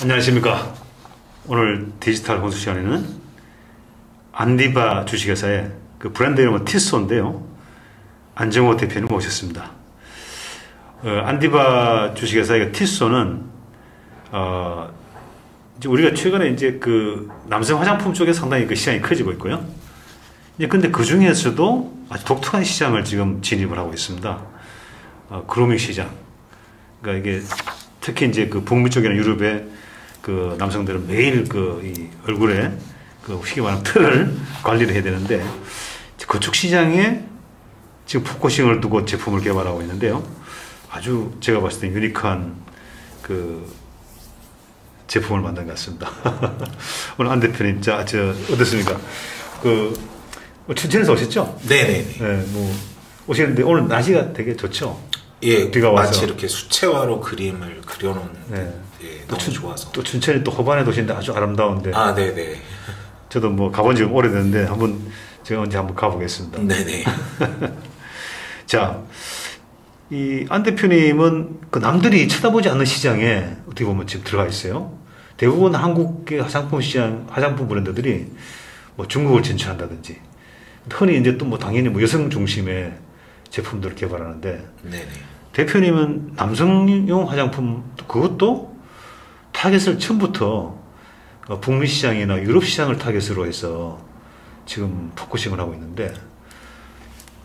안녕하십니까. 오늘 디지털 혼수 시간에는 안디바 주식회사의 그 브랜드 이름은 티소인데요. 안정호 대표님 모셨습니다. 안디바 주식회사의 티소는 이제 우리가 최근에 이제 그 남성 화장품 쪽에 상당히 그 시장이 커지고 있고요. 이제 근데 그 중에서도 아주 독특한 시장을 지금 진입을 하고 있습니다. 그루밍 시장. 그러니까 이게 특히 이제 그 북미 쪽이나 유럽의 그 남성들은 매일 그 이 얼굴에 그 쉽게 말하면 털을 관리를 해야 되는데 그쪽 시장에 지금 포커싱을 두고 제품을 개발하고 있는데요. 아주 제가 봤을 때 유니크한 그 제품을 만든 것 같습니다. 오늘 안 대표님, 저 어떻습니까? 그 춘천에서 오셨죠? 네네. 네, 뭐 오시는데 오늘 날씨가 되게 좋죠? 예, 비가 와서. 마치 이렇게 수채화로 그림을 그려놓은 네. 예, 너무 좋아서. 또 춘천이 또 호반의 도시인데 아주 아름다운데. 아, 네네. 저도 뭐 가본 지 오래됐는데 제가 언제 한번 가보겠습니다. 네네. 자, 이 안 대표님은 그 남들이 쳐다보지 않는 시장에 어떻게 보면 지금 들어가 있어요. 대부분 한국의 화장품 시장, 화장품 브랜드들이 뭐 중국을 진출한다든지 흔히 이제 또 뭐 당연히 뭐 여성 중심의 제품들을 개발하는데 네네. 대표님은 남성용 화장품 그것도 타겟을 처음부터 북미 시장이나 유럽 시장을 타겟으로 해서 지금 포커싱을 하고 있는데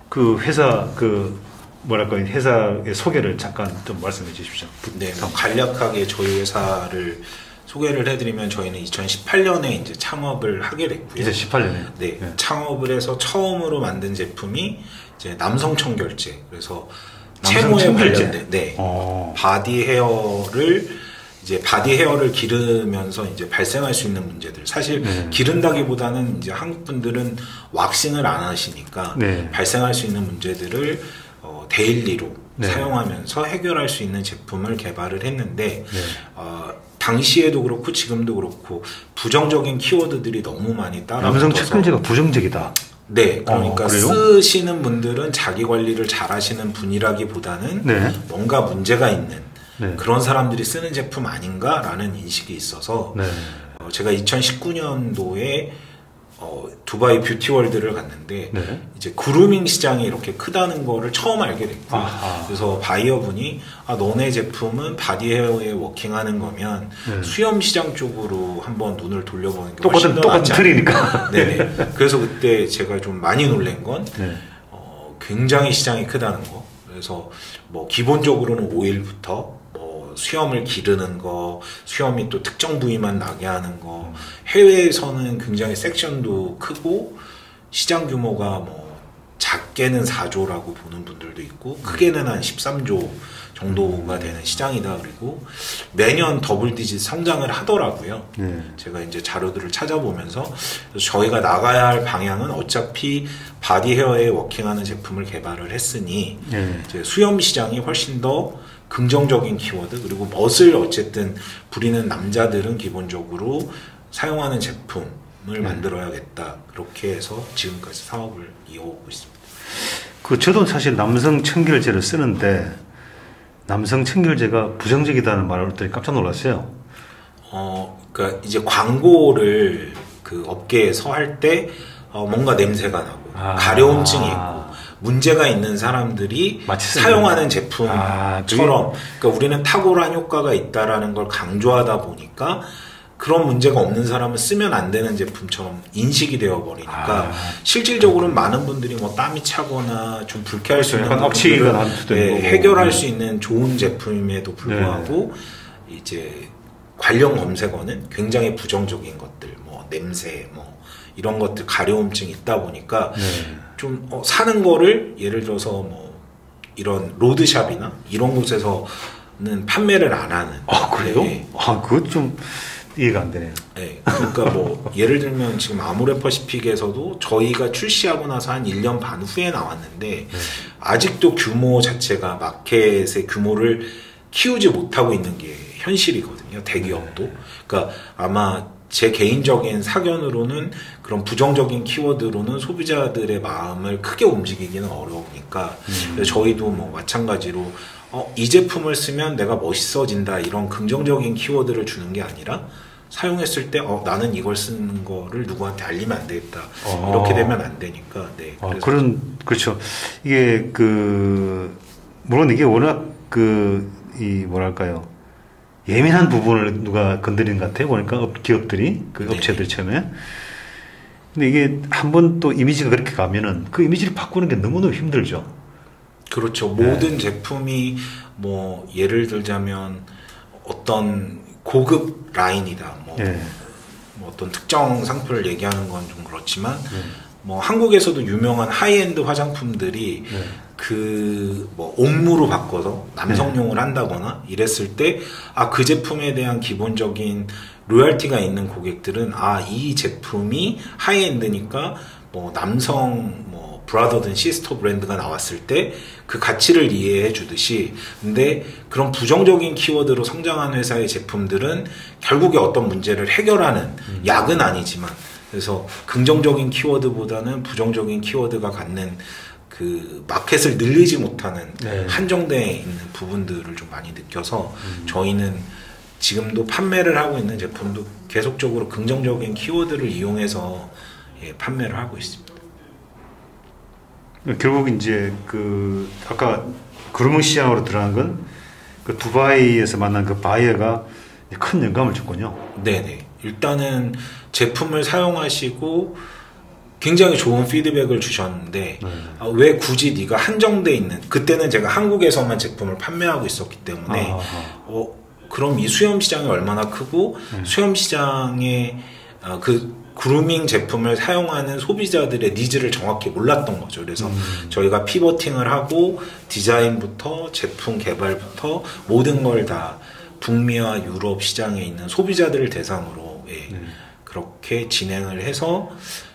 그 회사 회사의 소개를 잠깐 좀 말씀해 주십시오. 네, 간략하게 저희 회사를 소개를 해드리면 저희는 2018년에 이제 창업을 하게 됐고요. 2018년에. 네, 창업을 해서 처음으로 만든 제품이 이제 남성 청결제. 그래서 채모에 관련된 바디 헤어를 기르면서 이제 발생할 수 있는 문제들. 사실 기른다기보다는 이제 한국 분들은 왁싱을 안 하시니까 발생할 수 있는 문제들을 데일리로 사용하면서 해결할 수 있는 제품을 개발을 했는데 당시에도 그렇고 지금도 그렇고 부정적인 키워드들이 너무 많이 따라붙어서 남성 청결제가 부정적이다. 네, 그러니까 쓰시는 분들은 자기 관리를 잘 하시는 분이라기보다는 뭔가 문제가 있는 그런 사람들이 쓰는 제품 아닌가라는 인식이 있어서 제가 2019년도에 두바이 뷰티월드를 갔는데 이제 그루밍 시장이 이렇게 크다는 거를 처음 알게 됐고 그래서 바이어분이 너네 제품은 바디 헤어에 워킹하는 거면 수염 시장 쪽으로 한번 눈을 돌려보는 게 훨씬 더 낫지 않을까. 틀이니까. 네네. 그래서 그때 제가 좀 많이 놀란 건 굉장히 시장이 크다는 거. 그래서 뭐 기본적으로는 오일부터 수염을 기르는 거, 수염이 또 특정 부위만 나게 하는 거, 해외에서는 굉장히 섹션도 크고, 시장 규모가 뭐, 작게는 4조라고 보는 분들도 있고, 크게는 한 13조 정도가 되는 시장이다. 그리고 매년 더블 디짓 성장을 하더라고요. 제가 이제 자료들을 찾아보면서, 저희가 나가야 할 방향은 어차피 바디 헤어에 워킹하는 제품을 개발을 했으니, 이제 수염 시장이 훨씬 더 긍정적인 키워드 그리고 멋을 어쨌든 부리는 남자들은 기본적으로 사용하는 제품을 만들어야겠다. 그렇게 해서 지금까지 사업을 이어오고 있습니다. 저도 사실 남성 청결제를 쓰는데 남성 청결제가 부정적이다는 말을 들으니 깜짝 놀랐어요. 그러니까 이제 광고를 그 업계에서 할 때 뭔가 냄새가 나고 가려움증이 있고 문제가 있는 사람들이 사용하는 제품처럼 그러니까 우리는 탁월한 효과가 있다라는 걸 강조하다 보니까 그런 문제가 없는 사람은 쓰면 안 되는 제품처럼 인식이 되어 버리니까 실질적으로는 많은 분들이 뭐 땀이 차거나 좀 불쾌할 수 있는 악취가 해결할 수 있는 좋은 제품임에도 불구하고 이제 관련 검색어는 굉장히 부정적인 것들 뭐 냄새 뭐 이런 것들 가려움증이 있다 보니까 좀 사는 거를 예를 들어서 뭐 이런 로드샵이나 이런 곳에서는 판매를 안 하는. 그래요? 그것 좀 이해가 안 되네요. 네, 그러니까 뭐 예를 들면 지금 아모레퍼시픽에서도 저희가 출시하고 나서 한 1년 반 후에 나왔는데 아직도 규모 자체가 마켓의 규모를 키우지 못하고 있는 게 현실이거든요. 대기업도. 그러니까 아마 제 개인적인 사견으로는 그런 부정적인 키워드로는 소비자들의 마음을 크게 움직이기는 어려우니까 저희도 뭐 마찬가지로 이 제품을 쓰면 내가 멋있어진다 이런 긍정적인 키워드를 주는 게 아니라 사용했을 때 나는 이걸 쓰는 거를 누구한테 알리면 안 되겠다. 이렇게 되면 안 되니까. 네. 그렇죠. 이게 물론 이게 워낙 뭐랄까요. 예민한 부분을 누가 건드리는 것 같아요. 보니까 기업들이, 업체들이 처음에. 근데 이게 한번 또 이미지가 그렇게 가면은 그 이미지를 바꾸는 게 너무너무 힘들죠. 그렇죠. 모든 제품이 뭐 예를 들자면 어떤 고급 라인이다. 뭐 어떤 특정 상표를 얘기하는 건 좀 그렇지만 뭐 한국에서도 유명한 하이엔드 화장품들이 뭐 옥무로 바꿔서 남성용을 한다거나 이랬을 때 그 제품에 대한 기본적인 로열티가 있는 고객들은 이 제품이 하이엔드니까 뭐 남성 뭐 브라더든 시스터 브랜드가 나왔을 때 그 가치를 이해해 주듯이, 근데 그런 부정적인 키워드로 성장한 회사의 제품들은 결국에 어떤 문제를 해결하는 약은 아니지만, 그래서 긍정적인 키워드보다는 부정적인 키워드가 갖는 그 마켓을 늘리지 못하는 한정되어 있는 부분들을 좀 많이 느껴서 저희는 지금도 판매를 하고 있는 제품도 계속적으로 긍정적인 키워드를 이용해서 판매를 하고 있습니다. 결국 이제 아까 그루밍 시장으로 들어간 건 두바이에서 만난 그 바이어가 큰 영감을 줬군요. 네네. 일단은 제품을 사용하시고 굉장히 좋은 피드백을 주셨는데 왜 굳이 네가 한정돼 있는, 그때는 제가 한국에서만 제품을 판매하고 있었기 때문에 그럼 이 수염 시장이 얼마나 크고 수염 시장에 그루밍 제품을 사용하는 소비자들의 니즈를 정확히 몰랐던 거죠. 그래서 저희가 피버팅을 하고 디자인부터 제품 개발부터 모든 걸 다 북미와 유럽 시장에 있는 소비자들을 대상으로 그렇게 진행을 해서,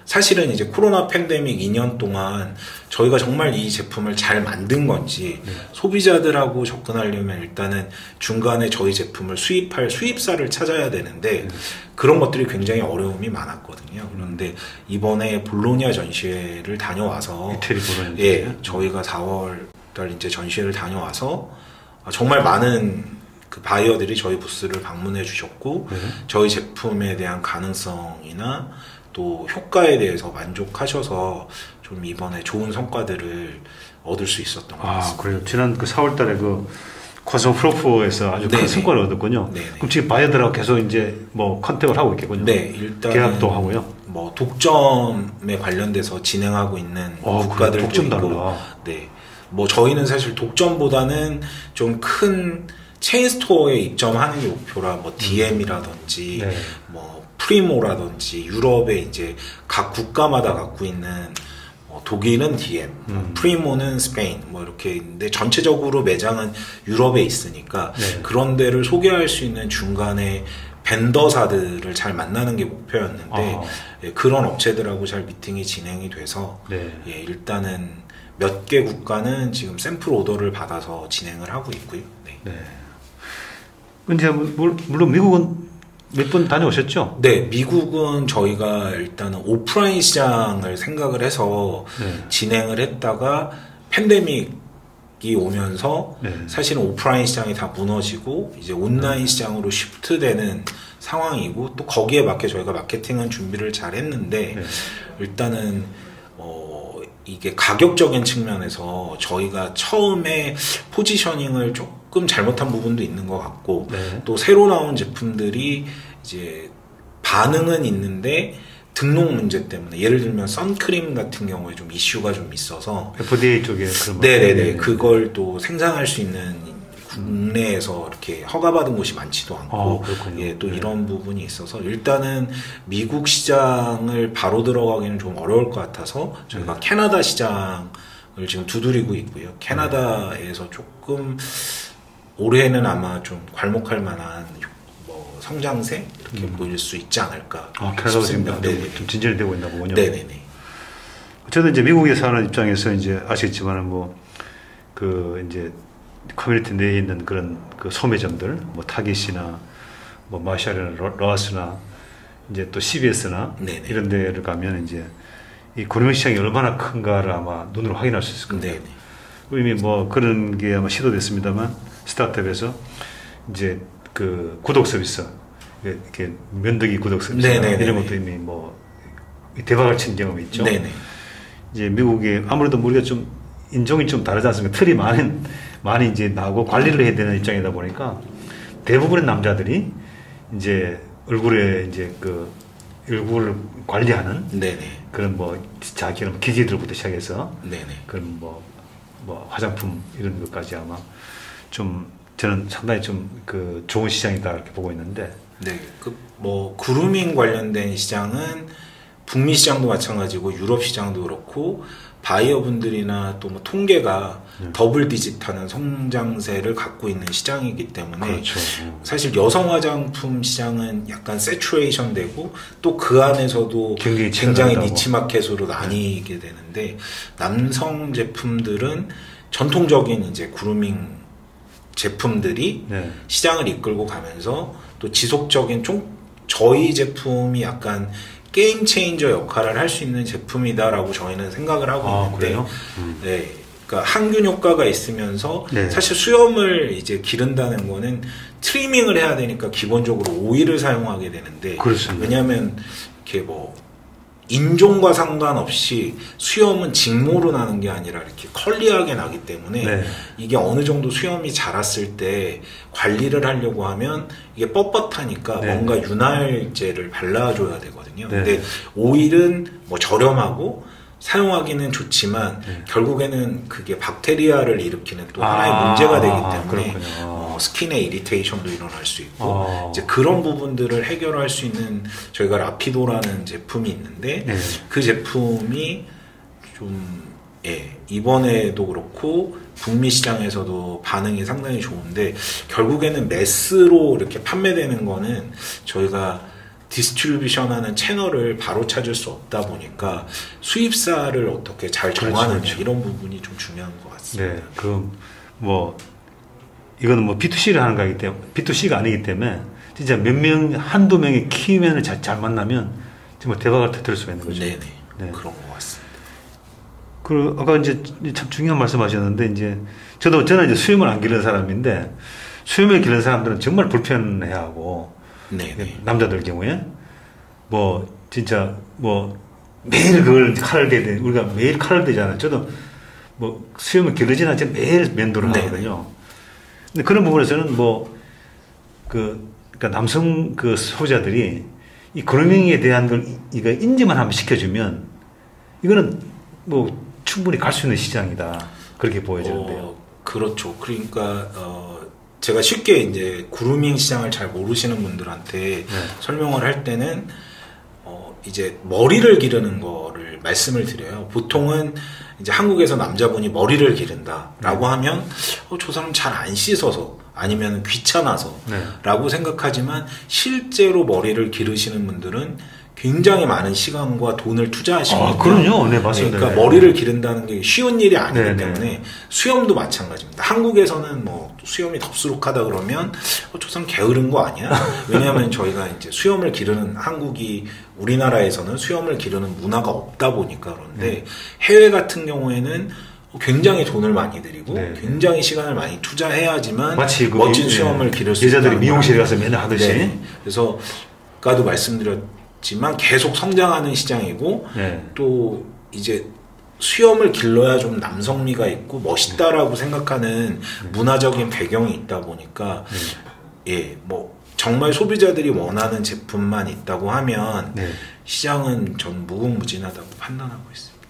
사실은 이제 코로나 팬데믹 2년 동안 저희가 정말 이 제품을 잘 만든 건지 소비자들하고 접근하려면 일단은 중간에 저희 제품을 수입할 수입사를 찾아야 되는데 그런 것들이 굉장히 어려움이 많았거든요. 그런데 이번에 볼로냐 전시회를 다녀와서 저희가 4월 달 이제 전시회를 다녀와서 정말 많은 그 바이어들이 저희 부스를 방문해 주셨고 저희 제품에 대한 가능성이나 또 효과에 대해서 만족하셔서 좀 이번에 좋은 성과들을 얻을 수 있었던 것 같습니다. 그래요. 지난 4월 달에 코스모프로포에서 아주 큰 성과를 얻었군요. 네네. 그럼 지금 바이어들하고 계속 이제 뭐 컨택을 하고 있겠군요. 네, 일단 계약도 하고요. 뭐 독점에 관련돼서 진행하고 있는 국가들도 있고, 뭐 저희는 사실 독점보다는 좀 큰 체인 스토어에 입점하는 게 목표라, 뭐 DM이라든지 뭐 프리모라든지 유럽에 이제 각 국가마다 갖고 있는 독일은 DM, 프리모는 스페인, 뭐 이렇게 있는데 전체적으로 매장은 유럽에 있으니까 그런 데를 소개할 수 있는 중간에 벤더사들을 잘 만나는 게 목표였는데 그런 업체들하고 잘 미팅이 진행이 돼서 일단은 몇 개 국가는 지금 샘플 오더를 받아서 진행을 하고 있고요. 근데 물론 미국은 몇 번 다녀오셨죠? 네, 미국은 저희가 일단은 오프라인 시장을 생각을 해서 진행을 했다가 팬데믹이 오면서 사실은 오프라인 시장이 다 무너지고 이제 온라인 시장으로 쉬프트되는 상황이고, 또 거기에 맞게 저희가 마케팅은 준비를 잘 했는데 일단은 이게 가격적인 측면에서 저희가 처음에 포지셔닝을 조금 잘못한 부분도 있는 것 같고 또 새로 나온 제품들이 이제 반응은 있는데 등록 문제 때문에, 예를 들면 선크림 같은 경우에 좀 이슈가 좀 있어서 FDA 쪽에 그걸 또 생산할 수 있는 국내에서 이렇게 허가받은 곳이 많지도 않고 또 이런 부분이 있어서 일단은 미국 시장을 바로 들어가기는 좀 어려울 것 같아서 저희가 캐나다 시장을 지금 두드리고 있고요. 캐나다에서 조금 올해는 아마 좀 괄목할 만한 뭐 성장세 이렇게 보일 수 있지 않을까. 캐나다가 지금 좀 진전이 되고 있나 보군요. 네네네. 어쨌든 이제 미국에 사는 입장에서 이제 아시겠지만은 이제 커뮤니티 내에 있는 그런 소매점들, 뭐 타깃이나 뭐 마샬이나 로스나 이제 또 CBS나 이런 데를 가면 이제 이 그루밍 시장이 얼마나 큰가를 아마 눈으로 확인할 수 있을 겁니다. 이미 뭐 그런 게 아마 시도됐습니다만 스타트업에서 이제 그 구독 서비스 이렇게 면도기 구독 서비스 이런 것도 이미 뭐 대박을 친 경험이 있죠. 네네. 이제 미국에 아무래도 우리가 좀 인종이 좀 다르지 않습니까? 틀이 많이 이제 나오고 관리를 해야 되는 입장이다 보니까 대부분의 남자들이 이제 얼굴에 이제 그 얼굴을 관리하는 네네. 그런 뭐 자기 기기들부터 시작해서 네네. 그런 뭐 화장품 이런 것까지 아마 좀 저는 상당히 좀 그 좋은 시장이다 이렇게 보고 있는데. 네, 그 뭐 그루밍 관련된 시장은 북미 시장도 마찬가지고 유럽 시장도 그렇고 바이어분들이나 또 뭐 통계가 더블 디짓하는 성장세를 갖고 있는 시장이기 때문에 그렇죠. 사실 여성 화장품 시장은 약간 세츄레이션 되고 또 그 안에서도 굉장히 니치 마켓으로 나뉘게 되는데 남성 제품들은 전통적인 이제 그루밍 제품들이 네. 시장을 이끌고 가면서 또 지속적인 저희 제품이 약간 게임 체인저 역할을 할 수 있는 제품이다라고 저희는 생각을 하고 있는데, 네, 그러니까 항균 효과가 있으면서 네. 사실 수염을 이제 기른다는 거는 트리밍을 해야 되니까 기본적으로 오일을 사용하게 되는데, 그렇습니다. 왜냐하면 이렇게 뭐 인종과 상관없이 수염은 직모로 나는 게 아니라 이렇게 컬리하게 나기 때문에 네. 이게 어느 정도 수염이 자랐을 때 관리를 하려고 하면 이게 뻣뻣하니까 네. 뭔가 윤활제를 발라줘야 되거든요. 네. 근데 오일은 뭐 저렴하고 사용하기는 좋지만 결국에는 그게 박테리아를 일으키는 또 하나의 문제가 되기 때문에 스킨의 이리테이션도 일어날 수 있고 이제 그런 부분들을 해결할 수 있는 저희가 라피도라는 제품이 있는데 그 제품이 좀 이번에도 그렇고 북미 시장에서도 반응이 상당히 좋은데 결국에는 매스로 이렇게 판매되는 거는 저희가 디스트리뷰션하는 채널을 바로 찾을 수 없다 보니까 수입사를 어떻게 잘 정하느냐 그렇죠. 이런 부분이 좀 중요한 것 같습니다. 네, 뭐 이거는 뭐 B2C를 하는 거기 때문에 B2C가 아니기 때문에 진짜 한두 명의 키맨을 잘 만나면 정말 대박을 터뜨릴 수가 있는 거죠. 네네, 네. 그런 것 같습니다. 그리고 아까 이제 참 중요한 말씀하셨는데 이제 저는 이제 수염을 안 기르는 사람인데 수염을 기르는 사람들은 정말 불편해하고. 네네. 남자들 경우에 뭐 진짜 뭐 매일 그걸 칼을 대야 우리가 매일 칼을 대잖아요. 저도 뭐 수염을 기르진 않지만 매일 면도를 하거든요. 근데 그런 부분에서는 뭐 그러니까 남성 그 소비자들이 이 그루밍에 대한 걸 이거 인지만 한번 시켜주면 이거는 뭐 충분히 갈 수 있는 시장이다 그렇게 보여지는데요. 그렇죠. 그러니까 제가 쉽게 이제 그루밍 시장을 잘 모르시는 분들한테 설명을 할 때는 이제 머리를 기르는 거를 말씀을 드려요. 보통은 이제 한국에서 남자분이 머리를 기른다라고 하면 저 사람 잘 안 씻어서 아니면 귀찮아서 라고 생각하지만 실제로 머리를 기르시는 분들은 굉장히 많은 시간과 돈을 투자하시거든요. 그럼요. 네, 맞습니다. 그러니까 머리를 기른다는 게 쉬운 일이 아니기 때문에 수염도 마찬가지입니다. 한국에서는 뭐 수염이 덥수룩하다 그러면 저 사람 게으른 거 아니야? 왜냐하면 저희가 이제 수염을 기르는 우리나라에서는 수염을 기르는 문화가 없다 보니까 그런데 해외 같은 경우에는 굉장히 돈을 많이 들이고 굉장히 시간을 많이 투자해야지만 마치 멋진 수염을 기를 수 있다. 여자들이 미용실에 가서 맨날 하듯이. 그래서 아까도 말씀드렸지만 계속 성장하는 시장이고 또 이제 수염을 길러야 좀 남성미가 있고 멋있다라고 생각하는 문화적인 배경이 있다 보니까 뭐 정말 소비자들이 원하는 제품만 있다고 하면 시장은 전 무궁무진하다고 판단하고 있습니다.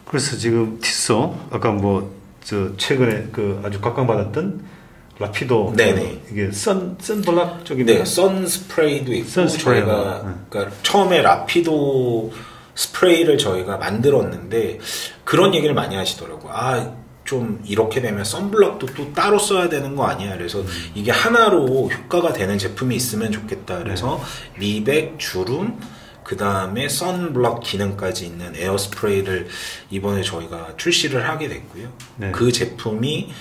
그래서 지금 티소 아까 뭐 저 최근에 그 아주 각광받았던 라피도 이게 선블락 쪽입니다. 네, 선 스프레이도 있고 저희가 그러니까 처음에 라피도 스프레이를 저희가 만들었는데 그런 얘기를 많이 하시더라고요. 좀 이렇게 되면 선블럭도 또 따로 써야 되는 거 아니야? 그래서 이게 하나로 효과가 되는 제품이 있으면 좋겠다. 그래서 미백, 주름, 그 다음에 선블럭 기능까지 있는 에어 스프레이를 이번에 저희가 출시를 하게 됐고요. 그 제품이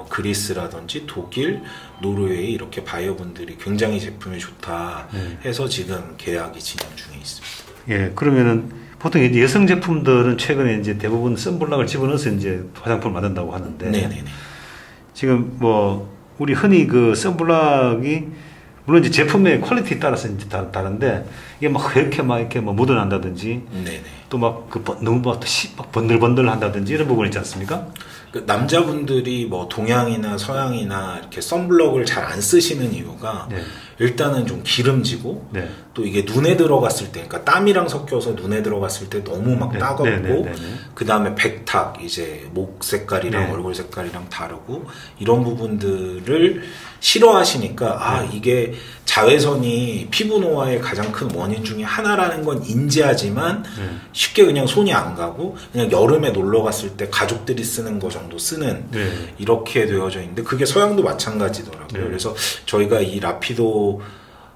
그리스라든지 독일, 노르웨이 이렇게 바이어분들이 굉장히 제품이 좋다 해서 지금 계약이 진행 중에 있습니다. 그러면은 보통 이제 여성 제품들은 최근에 이제 대부분 선블락을 집어넣어서 이제 화장품을 만든다고 하는데 네네네. 지금 뭐 우리 흔히 그 선블락이 물론 이제 제품의 퀄리티에 따라서 이제 다른데 이게 막 이렇게 막 이렇게 뭐 묻어난다든지 네네. 또 막 그 너무 막 번들번들 한다든지 이런 부분이 있지 않습니까? 그 남자분들이 뭐 동양이나 서양이나 이렇게 선블럭을 잘 안 쓰시는 이유가 네. 일단은 좀 기름지고 네. 또 이게 눈에 들어갔을 때, 그러니까 땀이랑 섞여서 눈에 들어갔을 때 너무 막 네. 따갑고, 네. 네. 네. 네. 그 다음에 백탁, 이제 목 색깔이랑 네. 얼굴 색깔이랑 다르고 이런 부분들을 싫어하시니까 아 이게 자외선이 피부 노화의 가장 큰 원인 중에 하나라는 건 인지하지만 쉽게 그냥 손이 안 가고 그냥 여름에 놀러 갔을 때 가족들이 쓰는 거 정도 쓰는 네. 이렇게 되어져 있는데 그게 서양도 마찬가지더라고요. 네. 그래서 저희가 이 라피도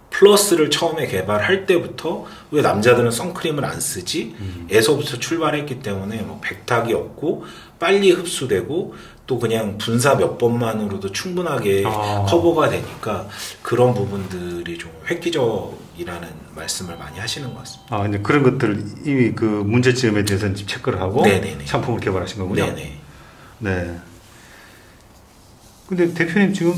플러스를 처음에 개발할 때부터 왜 남자들은 선크림을 안 쓰지? 에서부터 출발했기 때문에 뭐 백탁이 없고 빨리 흡수되고 또 그냥 분사 몇 번만으로도 충분하게 커버가 되니까 그런 부분들이 좀 획기적이라는 말씀을 많이 하시는 것 같습니다. 아, 이제 그런 것들 이미 그 문제점에 대해서는 지금 체크를 하고 네네네. 상품을 개발하신 거군요. 네네. 네. 근데 대표님 지금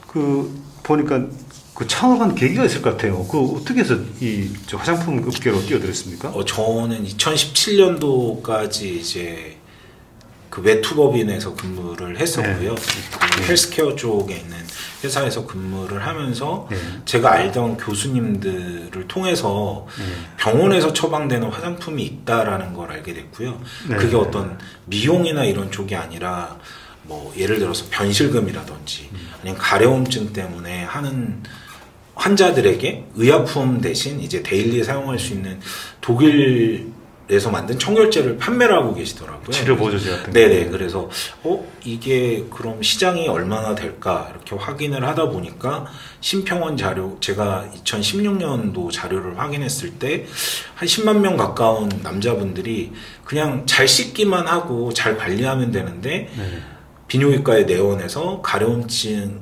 그 보니까 그 창업한 계기가 있을 것 같아요. 그 어떻게 해서 이 화장품 업계로 뛰어들었습니까? 저는 2017년도까지 이제 그 외투법인에서 근무를 했었고요. 그 헬스케어 쪽에 있는 회사에서 근무를 하면서 제가 알던 교수님들을 통해서 병원에서 처방되는 화장품이 있다라는 걸 알게 됐고요. 그게 어떤 미용이나 이런 쪽이 아니라 뭐 예를 들어서 변실금이라든지 아니면 가려움증 때문에 하는 환자들에게 의약품 대신 이제 데일리에 사용할 수 있는 독일에서 만든 청결제를 판매를 하고 계시더라고요. 치료 보조제 같은 거. 네네. 그래서 이게 그럼 시장이 얼마나 될까 이렇게 확인을 하다 보니까 심평원 자료, 제가 2016년도 자료를 확인했을 때 한 10만 명 가까운 남자분들이 그냥 잘 씻기만 하고 잘 관리하면 되는데 비뇨기과에 내원해서 가려움증의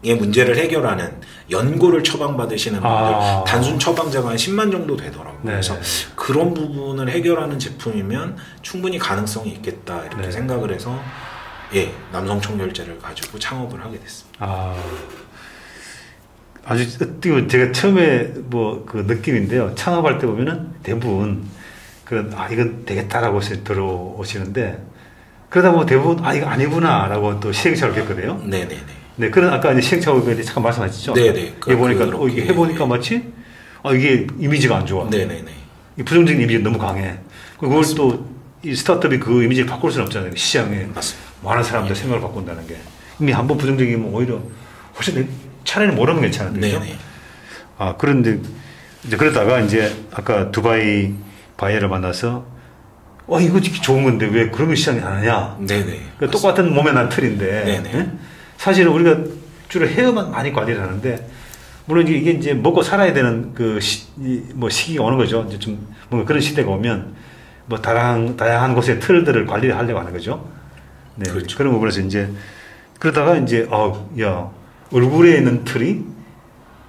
문제를 해결하는 연고를 처방받으시는 분들 단순 처방자가 한 10만 정도 되더라고요. 그래서 그런 부분을 해결하는 제품이면 충분히 가능성이 있겠다 이렇게 생각을 해서 남성 청결제를 가지고 창업을 하게 됐습니다. 아주 제가 처음에 뭐 그 느낌인데요. 창업할 때 보면은 대부분 그런 이건 되겠다라고 들어오시는데 그러다 보면 대부분 이거 아니구나라고 또 시행착오를 했거든요. 네네네. 네, 그런 아까 이제 시행착오에 잠깐 말씀하셨죠. 네네. 이게 보니까 이게 해보니까 마치 이게 이미지가 안 좋아. 네네네. 이 부정적인 이미지 너무 강해. 그걸 또 이 스타트업이 그 이미지를 바꿀 수는 없잖아요. 시장에 맞습니다. 많은 사람들 생각을 바꾼다는 게 이미 한번 부정적이면 오히려 훨씬 차라리 모르면 괜찮은데. 네네. 그런데 이제 그러다가 이제 아까 두바이 바이어를 만나서 이거 좋은 건데 왜 그런 거 시장에 안 하냐. 네네. 그러니까 똑같은 몸에 난 틀인데. 네네. 사실은 우리가 주로 헤어만 많이 관리를 하는데, 물론 이게 이제 먹고 살아야 되는 뭐 시기가 오는 거죠. 이제 좀 뭔가 그런 시대가 오면 뭐 다양한 곳의 틀들을 관리를 하려고 하는 거죠. 네. 그렇죠. 그런 부분에서 이제 그러다가 이제 얼굴에 있는 틀이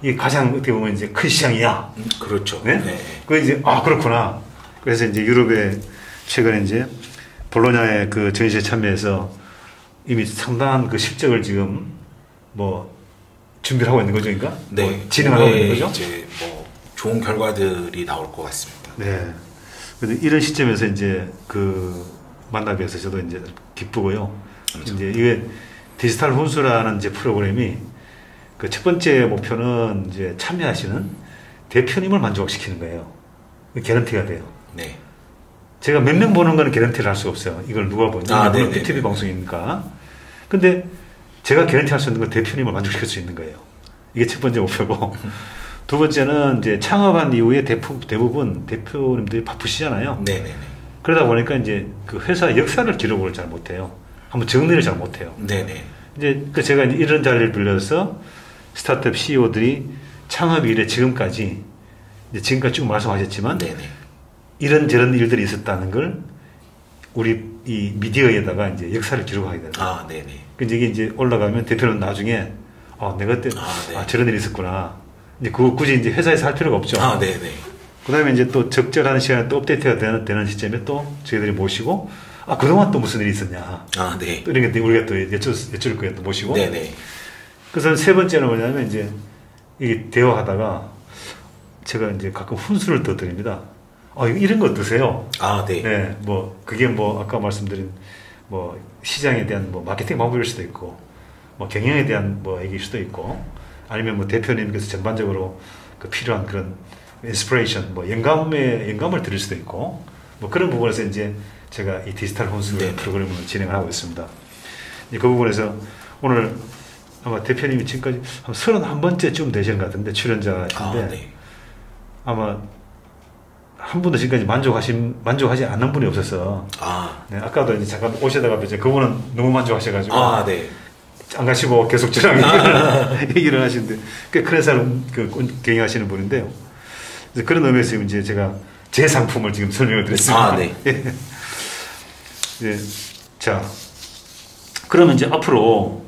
이게 가장 어떻게 보면 이제 큰 시장이야. 그렇죠. 네. 그 이제 그렇구나. 그래서 이제 유럽에 최근에 이제 볼로냐의 그 전시에 참여해서 이미 상당한 그 실적을 지금 뭐 준비를 하고 있는 거죠, 그러니까? 네. 진행을 하고 있는 거죠? 이제 뭐 좋은 결과들이 나올 것 같습니다. 네. 그래서 이런 시점에서 이제 그 만나게 해서 저도 이제 기쁘고요. 감사합니다. 이제 이게 디지털 혼수라는 이제 프로그램이 그 첫 번째 목표는 이제 참여하시는 대표님을 만족시키는 거예요. 개런티가 돼요. 네. 제가 몇 명 보는 거는 개런티를 할 수가 없어요. 이걸 누가 보냐. 물론 BTV 방송이니까. 근데 제가 개런티 할 수 있는 건 대표님을 만족시킬 수 있는 거예요. 이게 첫 번째 목표고. 두 번째는 이제 창업한 이후에 대부분 대표님들이 바쁘시잖아요. 네네네. 그러다 보니까 이제 그 회사 역사를 기록을 잘 못해요. 한번 정리를 잘 못해요. 네네. 이제 제가 이제 이런 자리를 빌려서 스타트업 CEO들이 창업 이래 지금까지 쭉 말씀하셨지만 네네. 이런저런 일들이 있었다는 걸 우리 이 미디어에다가 이제 역사를 기록하게 되는. 네네. 근데 이게 이제 올라가면 대표는 나중에 내가 그때 네. 저런 일이 있었구나. 이제 그거 굳이 이제 회사에서 할 필요가 없죠. 네네. 그다음에 이제 또 적절한 시간에 또 업데이트가 되는 시점에 또 저희들이 모시고 그동안 또 무슨 일이 있었냐. 네. 또 이런 게 우리가 또 여쭐 거예요. 또 모시고. 네네. 그래서 세 번째는 뭐냐면 이제 이게 대화하다가 제가 이제 가끔 훈수를 더 드립니다. 이런 거 어떠세요? 네. 네. 뭐 그게 뭐 아까 말씀드린 뭐 시장에 대한 뭐 마케팅 방법일 수도 있고 뭐 경영에 대한 뭐 얘기일 수도 있고 아니면 뭐 대표님께서 전반적으로 그 필요한 그런 인스피레이션 뭐 영감을 드릴 수도 있고 뭐 그런 부분에서 이제 제가 이 디지털 혼수 프로그램을 진행을 하고 있습니다. 그 부분에서 오늘 아마 대표님이 지금까지 한 31번째쯤 되시는 것 같은데 출연자신데 네. 아마 한 분도 지금까지 만족하지 않는 분이 없어서 네, 아까도 이제 잠깐 오시다가 이제 그분은 너무 만족하셔가지고 네. 안 가시고 계속 저랑 얘기를 하시는데 꽤 큰 회사를 경영하시는 분인데요. 그래서 그런 의미에서 지금 이제 제가 제 상품을 지금 설명을 드렸습니다. 네. 네. 자, 그러면 이제 앞으로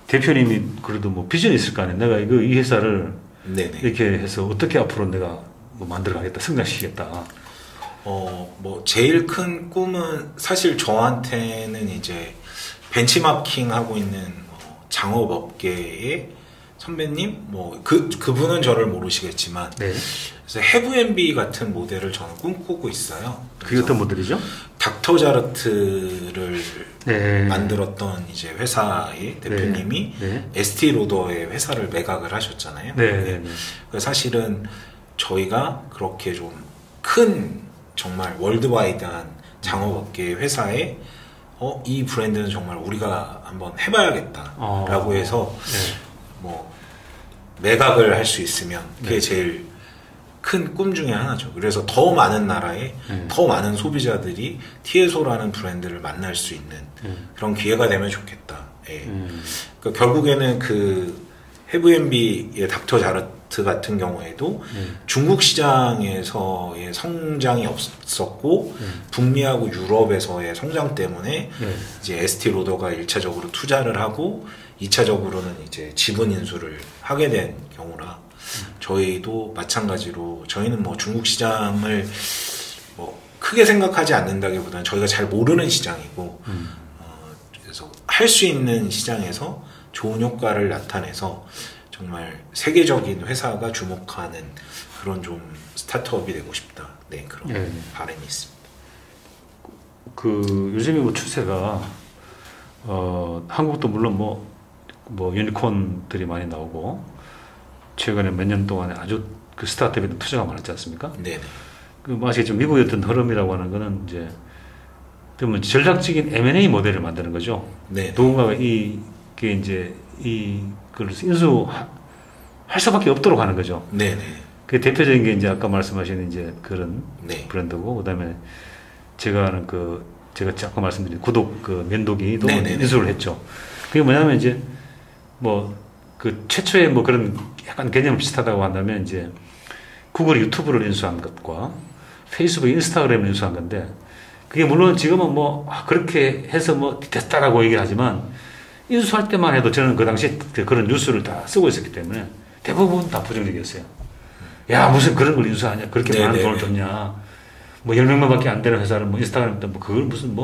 대표님이 그래도 뭐 비전이 있을 거 아니에요. 내가 이 회사를 네네. 이렇게 해서 어떻게 앞으로 내가 뭐 만들어가겠다, 성장시키겠다. 뭐 제일 큰 꿈은 사실 저한테는 이제 벤치마킹 하고 있는 장업업계의 선배님, 그분은 저를 모르시겠지만, 네. 그래서 해브앤비 같은 모델을 저는 꿈꾸고 있어요. 그게 어떤 모델이죠? 닥터자르트를 네. 만들었던 이제 회사의 대표님이 네. 에스티로더의 회사를 매각을 하셨잖아요. 네. 사실은 저희가 그렇게 좀 큰 정말 월드와이드한 장업업계의 회사에 이 브랜드는 정말 우리가 한번 해봐야겠다라고 해서 네. 뭐 매각을 할 수 있으면 그게 네. 제일 큰 꿈 중에 하나죠. 그래서 더 많은 나라에 더 많은 소비자들이 티에소라는 브랜드를 만날 수 있는 그런 기회가 되면 좋겠다. 예. 그러니까 결국에는 그 해브앤비의 닥터자르트 같은 경우에도 중국 시장에서의 성장이 없었고 북미하고 유럽에서의 성장 때문에 이제 에스티로더가 1차적으로 투자를 하고 2차적으로는 이제 지분 인수를 하게 된 경우라 저희도 마찬가지로 저희는 뭐 중국 시장을 뭐 크게 생각하지 않는다기보다는 저희가 잘 모르는 시장이고 그래서 할 수 있는 시장에서 좋은 효과를 나타내서 정말 세계적인 회사가 주목하는 그런 좀 스타트업이 되고 싶다. 네, 그런 바람이 있습니다. 그 요즘에 뭐 추세가 한국도 물론 뭐 유니콘들이 많이 나오고 최근에 몇 년 동안에 아주 그 스타트업에 투자가 많았지 않습니까? 네. 그 아시겠지만 미국의 어떤 흐름이라고 하는 거는 이제 그러면 전략적인 M&A 모델을 만드는 거죠. 네. 누군가가 이게 이제 이걸 인수할 수밖에 없도록 하는 거죠. 네. 그 대표적인 게 이제 아까 말씀하신 이제 그런 브랜드고, 그다음에 제가 아는 제가 아까 말씀드린 구독 면도기도 인수를 했죠. 그게 뭐냐면 이제 그 최초의 그런 약간 개념 비슷하다고 한다면 이제 구글 유튜브를 인수한 것과 페이스북, 인스타그램을 인수한 건데, 그게 물론 지금은 그렇게 해서 됐다라고 얘기를 하지만, 인수할 때만 해도 저는 그 당시에 그런 뉴스를 다 쓰고 있었기 때문에 대부분 다 부정적이었어요. 야, 무슨 그런 걸 인수하냐? 그렇게 많은 돈을 줬냐? 10명만밖에 안 되는 회사를 인스타그램 때 그걸 무슨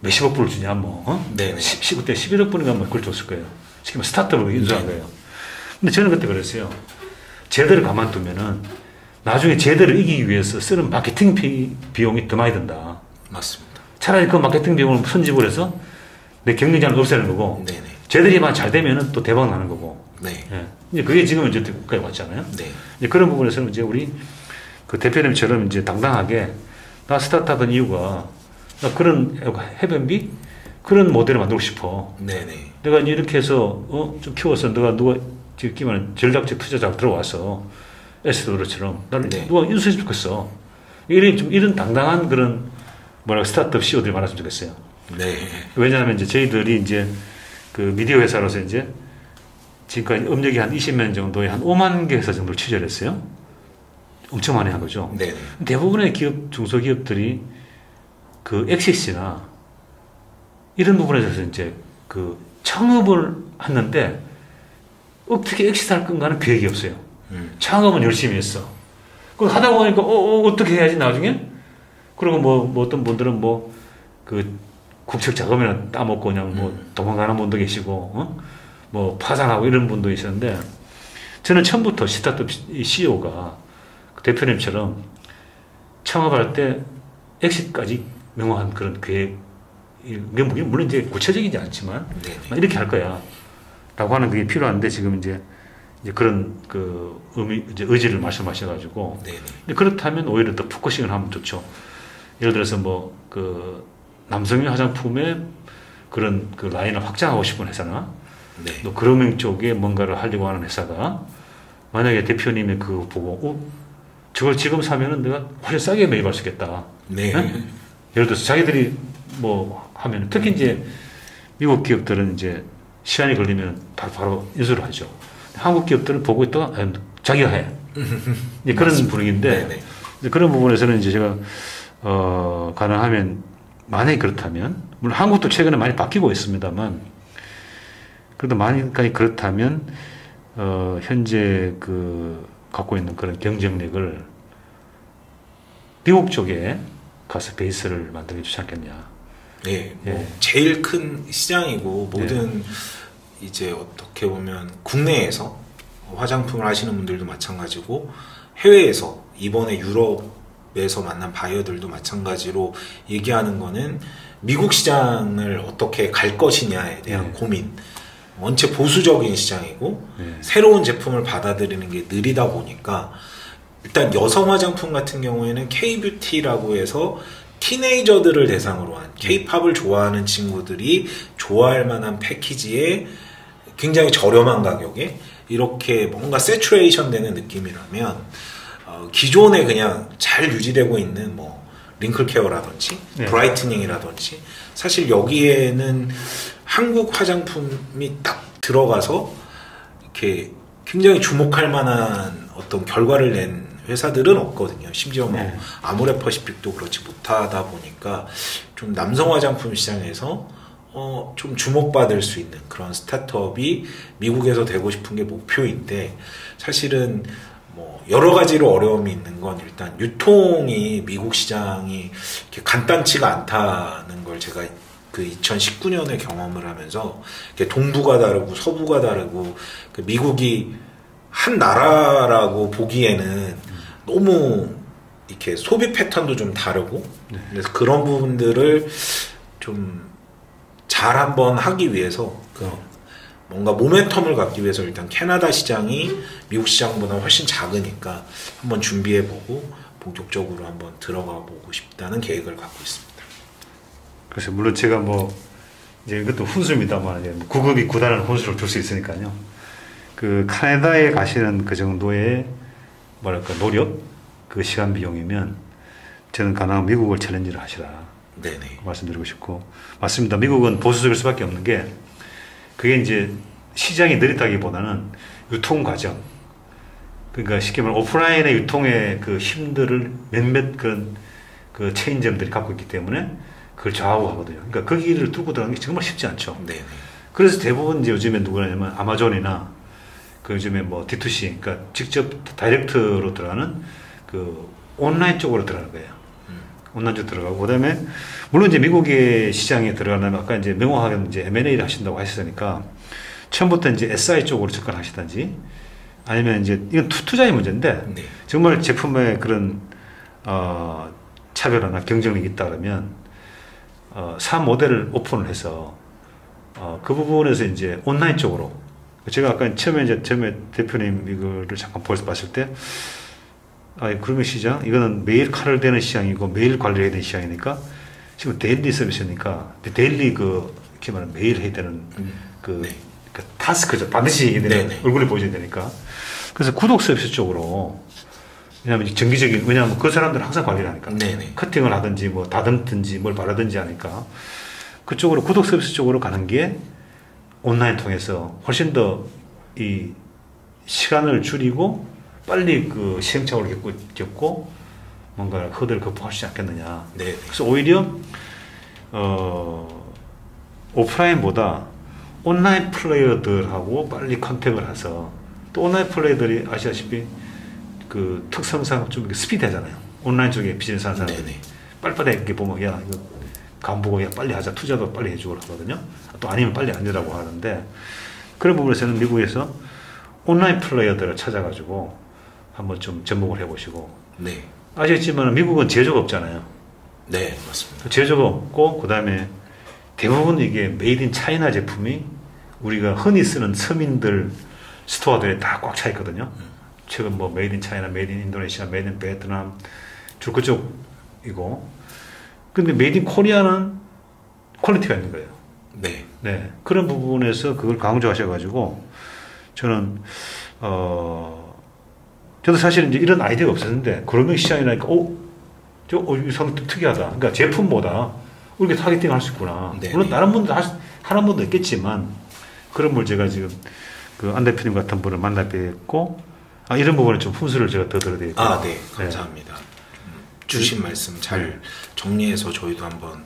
몇십억 불을 주냐? 그때 11억 불인가 그걸 줬을 거예요. 지금 스타트업으로 인수한 거예요. 근데 저는 그때 그랬어요. 제대로 가만두면은 나중에 제대로 이기기 위해서 쓰는 마케팅 비용이 더 많이 든다. 맞습니다. 차라리 그 마케팅 비용을 선집을 해서 내 경쟁자를 없애는 거고, 쟤들이만 잘 되면은 또 대박 나는 거고. 네. 이제 그게 지금 이제 국가에 왔잖아요. 네. 이제 그런 부분에서는 이제 우리 그 대표님처럼 이제 당당하게 나 스타트업한 이유가 나 그런 해변비 그런 모델을 만들고 싶어. 네네. 내가 이렇게 해서 좀 키워서 누가 지금 전략적 투자자가 들어와서 에스도로처럼 나는 누가 인수했으면 좋겠어. 이런 당당한 그런 스타트업 CEO들이 많았으면 좋겠어요. 네. 왜냐하면 이제 저희들이 이제 그 미디어 회사로서 이제 지금까지 업력이 한 20년 정도에 한 5만 개 회사 정도를 취재를 했어요. 엄청 많이 한 거죠. 네. 대부분의 중소기업들이 그 엑시스나 이런 부분에서 이제 그 창업을 했는데 어떻게 엑시스 할 건가는 계획이 없어요. 창업은 열심히 했어. 그 하다 보니까 어떻게 해야지 나중에? 그리고 뭐 어떤 분들은 뭐 그 국책 자금이나 따먹고 그냥 뭐 도망가는 분도 계시고 뭐 파산하고 이런 분도 있었는데 저는 처음부터 스타트업 CEO가 대표님처럼 창업할 때 엑시트까지 명확한 그런 계획, 물론 이제 구체적이지 않지만 이렇게 할 거야 라고 하는 그게 필요한데 지금 이제 그런 그 의지를 말씀하셔가지고 그렇다면 오히려 더 포커싱을 하면 좋죠. 예를 들어서 뭐 그 남성용 화장품에 그런 그 라인을 확장하고 싶은 회사나 또 그루밍 쪽에 뭔가를 하려고 하는 회사가 만약에 대표님의 그거 보고 저걸 지금 사면은 내가 훨씬 싸게 매입할 수 있겠다. 예를 들어서 자기들이 뭐 하면 특히 이제 미국 기업들은 이제 시간이 걸리면 바로 인수를 하죠. 한국 기업들은 보고 있다가 자기가 해. 이제 그런 분위기인데 그런 부분에서는 이제 제가 가능하면 만약에 그렇다면 물론 한국도 최근에 많이 바뀌고 있습니다만 그래도 만약에 그렇다면 현재 그 갖고 있는 그런 경쟁력을 미국 쪽에 가서 베이스를 만들어 주지 않겠냐. 네, 뭐 제일 큰 시장이고 모든 이제 어떻게 보면 국내에서 화장품을 하시는 분들도 마찬가지고 해외에서 이번에 유럽에서 만난 바이어들도 마찬가지로 얘기하는 거는 미국 시장을 어떻게 갈 것이냐에 대한 고민. 원체 보수적인 시장이고 새로운 제품을 받아들이는 게 느리다 보니까 일단 여성 화장품 같은 경우에는 K-뷰티라고 해서 티네이저들을 대상으로 한 K-팝을 좋아하는 친구들이 좋아할 만한 패키지에 굉장히 저렴한 가격에 이렇게 뭔가 세츄레이션 되는 느낌이라면 기존에 그냥 잘 유지되고 있는 뭐 링클 케어라든지 브라이트닝이라든지 사실 여기에는 한국 화장품이 딱 들어가서 이렇게 굉장히 주목할 만한 어떤 결과를 낸 회사들은 없거든요. 심지어 뭐 아모레퍼시픽도 그렇지 못하다 보니까 좀 남성 화장품 시장에서 좀 주목받을 수 있는 그런 스타트업이 미국에서 되고 싶은 게 목표인데 사실은 뭐 여러 가지로 어려움이 있는 건 일단 유통이 미국 시장이 이렇게 간단치가 않다는 걸 제가 그 2019년에 경험을 하면서 동부가 다르고 서부가 다르고 미국이 한 나라라고 보기에는 너무 이렇게 소비 패턴도 좀 다르고 그래서 그런 부분들을 좀 잘 한번 하기 위해서 뭔가 모멘텀을 갖기 위해서 일단 캐나다 시장이 미국 시장보다 훨씬 작으니까 한번 준비해보고 본격적으로 한번 들어가 보고 싶다는 계획을 갖고 있습니다. 그래서 물론 제가 뭐 이제 이것도 훈수입니다만 9급이 9단을 훈수를 줄 수 있으니까요. 그 캐나다에 가시는 그 정도의 뭐랄까 노력, 그 시간 비용이면 저는 가능한 미국을 챌린지를 하시라. 말씀드리고 싶고 맞습니다. 미국은 보수적일 수밖에 없는 게 그게 이제 시장이 느리다기보다는 유통 과정. 그러니까 쉽게 말하면 오프라인의 유통의 그 힘들을 몇몇 그런 그 체인점들이 갖고 있기 때문에 그걸 좌우하거든요. 그러니까 그 길을 뚫고 들어가는 게 정말 쉽지 않죠. 그래서 대부분 이제 요즘에 누구냐면 아마존이나 그 요즘에 뭐 D2C, 그러니까 직접 다이렉트로 들어가는 그 온라인 쪽으로 들어가는 거예요. 온라인 쪽으로 들어가고, 그 다음에 물론 이제 미국의 시장에 들어가려면 아까 이제 명확하게 이제 M&A를 하신다고 하셨으니까 처음부터 이제 SI 쪽으로 접근하시든지 아니면 이제 이건 투자의 문제인데 정말 제품의 그런 차별화나 경쟁력이 있다 그러면 사업 모델을 오픈을 해서 그 부분에서 이제 온라인 쪽으로 제가 아까 처음에 대표님 이거를 잠깐 봤을 때 그루밍 시장 이거는 매일 칼을 대는 시장이고 매일 관리를 해야 되는 시장이니까 지금 데일리 서비스니까 데일리 이렇게 말하면 매일 해야 되는 그 타스크죠. 반드시 해야 되는 얼굴이 보여줘야 되니까 그래서 구독 서비스 쪽으로 왜냐하면 정기적인 왜냐하면 그 사람들은 항상 관리를 하니까 커팅을 하든지 뭐 다듬든지 뭘 바르든지 하니까 그쪽으로 구독 서비스 쪽으로 가는 게 온라인 통해서 훨씬 더 이 시간을 줄이고 빨리 그 시행착오를 겪고 뭔가 허들을 극복할 수 있지 않겠느냐. 그래서 오히려 오프라인보다 온라인 플레이어들하고 빨리 컨택을 해서 또 온라인 플레이어들이 아시다시피 그 특성상 좀 스피드하잖아요. 온라인 쪽에 비즈니스 하는 사람들이 네네. 빨리빨리 이렇게 보면 야 이거 간 보고 야 빨리 하자 투자도 빨리 해주고 하거든요. 또 아니면 빨리 안 되라고 하는데 그런 부분에서는 미국에서 온라인 플레이어들을 찾아가지고 한번 좀 접목을 해보시고 네. 아시겠지만 미국은 제조가 없잖아요. 네, 맞습니다. 제조가 없고 그 다음에 대부분 이게 메이드 인 차이나 제품이 우리가 흔히 쓰는 서민들 스토어들에 다 꽉 차 있거든요. 최근 뭐 메이드 인 차이나, 메이드 인 인도네시아, 메이드 인 베트남 주 그쪽이고 근데 메이드 인 코리아는 퀄리티가 있는 거예요. 네. 네. 그런 부분에서 그걸 강조하셔가지고 저는 저도 사실 이제 이런 아이디어가 없었는데 그러면 시장이라니까 이 상품 특이하다. 그러니까 제품보다 우리가 타겟팅 할 수 있구나. 네. 물론 다른 분들 하는 분도 있겠지만 그런 걸 제가 지금 그 안 대표님 같은 분을 만나 뵙고 이런 부분에 좀 훈수를 제가 더 들어야 되겠다. 네. 감사합니다. 주신 말씀 잘 정리해서 저희도 한번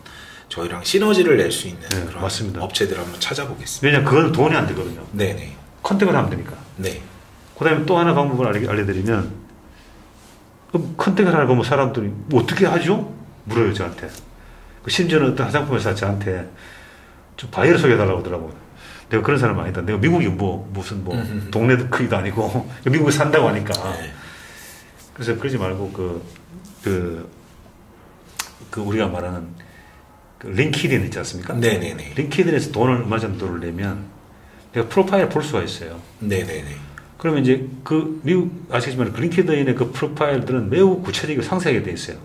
저희랑 시너지를 낼 수 있는 그런 맞습니다. 업체들 한번 찾아보겠습니다. 왜냐면 그건 돈이 안 되거든요. 네네. 컨택을 하면 되니까. 네. 그 다음에 또 하나 방법을 알려드리면 컨택을 하려고 하면 사람들이 뭐 어떻게 하죠? 물어요 저한테. 심지어는 어떤 화장품 회사 저한테 좀 바이어를 소개해달라고 하더라고요. 내가 그런 사람 아니다. 내가 미국이 무슨 동네도 크기도 아니고 미국에 산다고 하니까. 네. 그래서 그러지 말고 그 우리가 말하는 그 링키드인 있지 않습니까? 네네네. 링키드인에서 돈을 얼마 정도를 내면 내가 프로파일을 볼 수가 있어요. 네네네. 그러면 이제 그 미국 아시겠지만 그 링키드인의 그 프로파일들은 매우 구체적이고 상세하게 돼 있어요.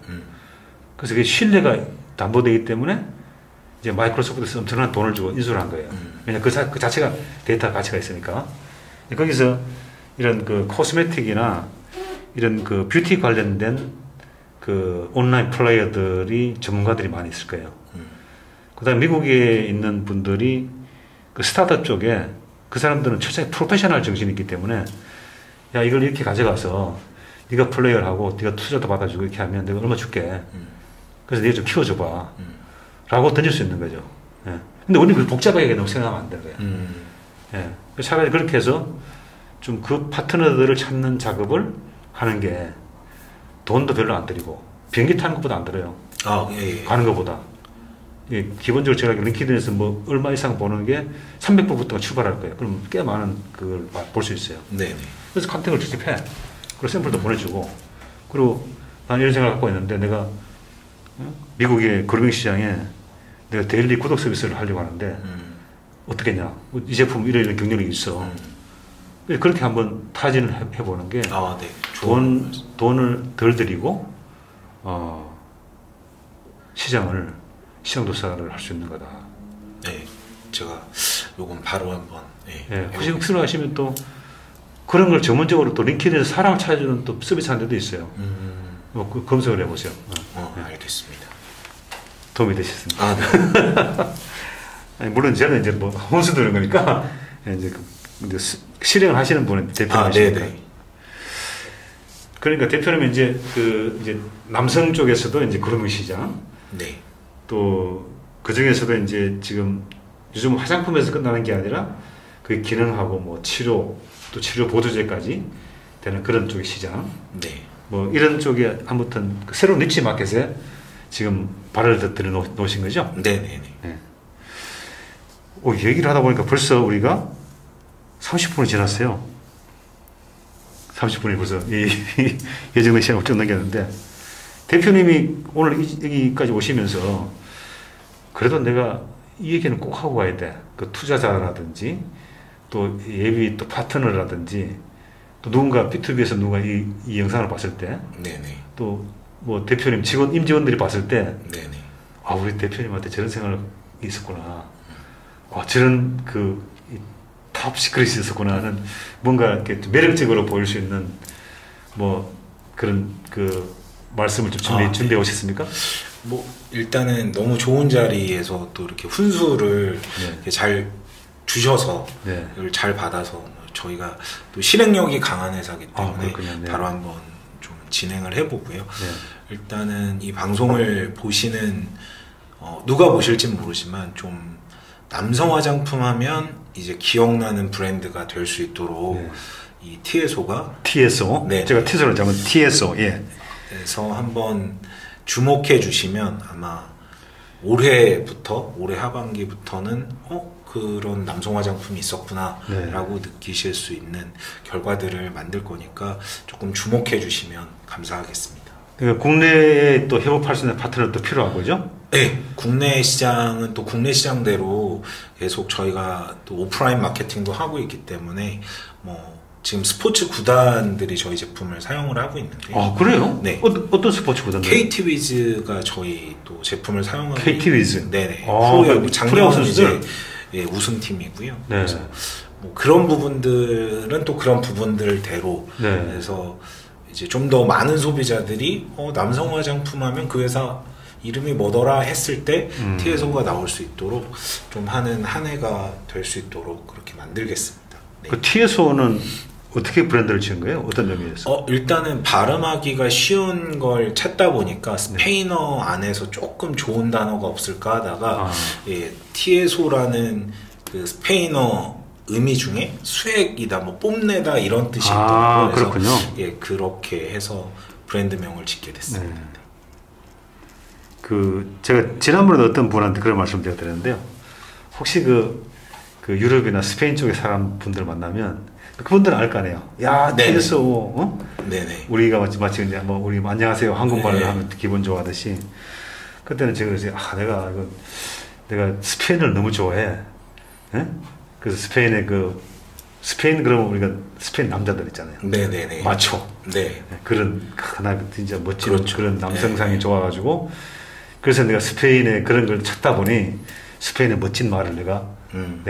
그래서 그게 신뢰가 담보되기 때문에 이제 마이크로소프트에서 엄청난 돈을 주고 인수를 한 거예요. 왜냐면 그 자체가 데이터 가치가 있으니까. 거기서 이런 그 코스메틱이나 이런 그 뷰티 관련된 그 온라인 플레이어들이 전문가들이 많이 있을 거예요. 그 다음에 미국에 있는 분들이 그 스타트업 쪽에 그 사람들은 철저히 프로페셔널 정신이 있기 때문에 야 이걸 이렇게 가져가서 네가 플레이어를 하고 네가 투자도 받아주고 이렇게 하면 내가 얼마 줄게. 그래서 네가 좀 키워줘봐. 라고 던질 수 있는 거죠. 예. 근데 우리는 복잡하게 너무 생각하면 안 되는 거예요. 예. 차라리 그렇게 해서 좀 그 파트너들을 찾는 작업을 하는 게 돈도 별로 안 들이고 비행기 타는 것보다 안 들어요. 예. 가는 것보다. 예, 기본적으로 제가 링키드인에서 뭐 얼마 이상 보는 게 300불부터 출발할 거예요. 그럼 꽤 많은 그걸 볼 수 있어요. 네네. 그래서 컨택을 직접 해. 그리고 샘플도 보내주고. 그리고 난 이런 생각을 갖고 있는데 내가 미국의 그루밍 시장에 내가 데일리 구독 서비스를 하려고 하는데 어떻게 했냐. 이 제품 이런 경쟁력이 있어. 그렇게 한번 타진을 해보는 게 네. 돈을 덜 들이고 시장 조사를 할 수 있는 거다. 네, 제가 요건 바로 한번. 혹시 필요하시면 또 그런 걸 전문적으로 또 링키드에서 사람을 찾아주는 또 서비스 하는 데도 있어요. 그 검색을 해보세요. 알겠습니다. 도움이 되셨습니다. 네. 아니, 물론 저는 이제 뭐 혼수 드는 거니까 이제 실행을 하시는 분은 대표님이시니까. 네네. 그러니까 대표님은 이제 남성 쪽에서도 이제 그루밍 시장. 네. 또 그 중에서도 이제 지금 요즘 화장품에서 끝나는 게 아니라 그 기능하고 뭐 치료 또 치료 보조제까지 되는 그런 쪽의 시장. 네. 뭐 이런 쪽에 아무튼 그 새로운 니치 마켓에 지금 발을 들여 놓으신 거죠? 네네네. 네. 얘기를 하다 보니까 벌써 우리가 30분이 지났어요. 30분이 벌써 예정된 시간을 쭉 넘겼는데 대표님이 오늘 여기까지 오시면서 그래도 내가 이 얘기는 꼭 하고 가야 돼. 그 투자자라든지 또 예비 또 파트너라든지 또 누군가 B2B에서 누가 이 영상을 봤을 때 네네. 또 뭐 대표님 임직원들이 봤을 때 네네. 우리 대표님한테 저런 생각이 있었구나. 저런 탑 시크릿이 있었구나 하는 뭔가 이렇게 매력적으로 보일 수 있는 뭐 그런 말씀을 좀 준비해 오셨습니까? 뭐 일단은 너무 좋은 자리에서 또 이렇게 훈수를 이렇게 잘 주셔서 이걸 잘 받아서 저희가 또 실행력이 강한 회사이기 때문에 바로 한번 좀 진행을 해보고요. 일단은 이 방송을 보시는 누가 보실진 모르지만 좀 남성 화장품 하면 이제 기억나는 브랜드가 될 수 있도록 이 TSO가 TSO. 네. 제가 TSO를 잡은 TSO. 예. 그래서 한번 주목해 주시면 아마 올해 하반기부터는 그런 남성 화장품이 있었구나라고 느끼실 수 있는 결과들을 만들 거니까 조금 주목해 주시면 감사하겠습니다. 그러니까 국내에 또 협업할 수 있는 파트너도 필요하고죠? 네, 국내 시장은 또 국내 시장대로 계속 저희가 또 오프라인 마케팅도 하고 있기 때문에 뭐 지금 스포츠 구단들이 저희 제품을 사용을 하고 있는데. 아, 그래요? 네. 어떤 스포츠 구단들? KT 위즈가 저희 또 제품을 사용하고 KT 위즈. 네네. 아, 프로야구 작년 선수들? 이제 우승팀이고요. 네. 그래서 뭐 그런 부분들은 또 그런 부분들대로 네. 그래서 이제 좀 더 많은 소비자들이 남성 화장품 하면 그 회사 이름이 뭐더라 했을 때 TSO가 나올 수 있도록 좀 하는 한 해가 될 수 있도록 그렇게 만들겠습니다. 네. 그 TSO는 어떻게 브랜드를 지은 거예요? 어떤 의미에서? 일단은 발음하기가 쉬운 걸 찾다 보니까 스페인어 안에서 조금 좋은 단어가 없을까 하다가 예, TSO라는 그 스페인어 의미 중에 수액이다, 뭐 뽐내다 이런 뜻이 있더라고요. 그렇군요. 예, 그렇게 해서 브랜드명을 짓게 됐습니다. 네. 제가 지난번에 어떤 분한테 그런 말씀 드렸는데요. 혹시 그 유럽이나 스페인 쪽의 사람분들 만나면 그분들은 알 거 아니에요. 야, TSO, 네네. 우리가 마치 이제 뭐 우리 안녕하세요 한국말을 네. 하면 기분 좋아하듯이 그때는 제가 그랬어요. 내가 스페인을 너무 좋아해. 예? 그래서 스페인 그러면 우리가 스페인 남자들 있잖아요. 네네네. 마초. 네. 그런 하나 진짜 멋진 그렇죠. 그런 남성상이 좋아가지고 그래서 내가 스페인의 그런 걸 찾다 보니 스페인의 멋진 말을 내가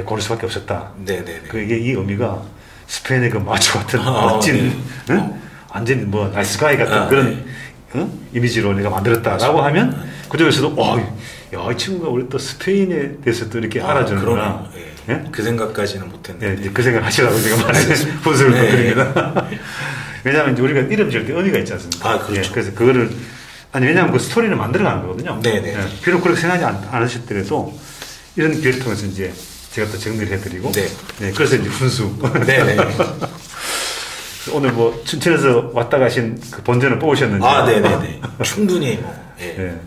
고를 수밖에 없었다. 네네네. 이게 이 의미가 스페인의 그 마초 같은 멋진, 네. 응? 완전히 뭐 나이스 가이 같은 그런 이미지로 내가 만들었다라고 맞아. 하면 그쪽에서도 야, 이 친구가 우리 또 스페인에 대해서 또 이렇게 알아주는구나. 예. 예? 그 생각까지는 못했는데. 예, 그 생각 하시라고 제가 분수를 드립니다. 왜냐하면 이제 우리가 이름 지을 때 의미가 있지 않습니까? 그렇죠. 예, 그래서 그거를 왜냐하면 그 스토리를 만들어가는 거거든요. 네네. 예, 비록 그렇게 생각하지 않으셨더라도 이런 기회를 통해서 이제 제가 또 정리를 해드리고, 네. 네, 그래서 이제 분수. 네네. 오늘 뭐 춘천에서 왔다 가신 그 본전을 뽑으셨는지. 네네네. 충분히 뭐. 예. 네.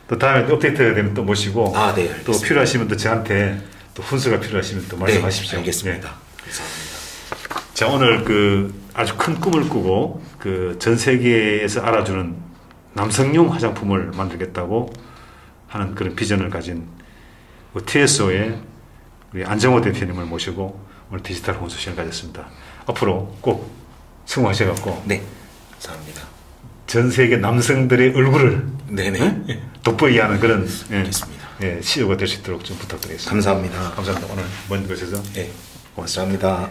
또 다음에 업데이트가 되면 또 모시고. 네. 또 필요하시면 또 저한테 또 훈수가 필요하시면 또 말씀하십시오. 네, 알겠습니다. 네. 감사합니다. 자, 오늘 아주 큰 꿈을 꾸고 전 세계에서 알아주는 남성용 화장품을 만들겠다고 하는 그런 비전을 가진 TSO의 우리 안정호 대표님을 모시고 오늘 디지털 혼수 시간을 가졌습니다. 앞으로 꼭 성공하셔갖고 네, 감사합니다. 전 세계 남성들의 얼굴을 네네. 돋보이게 하는 그런 알겠습니다. CEO가 될 수 있도록 좀 부탁드리겠습니다. 감사합니다. 감사합니다. 오늘 먼 곳에서 네, 고맙습니다.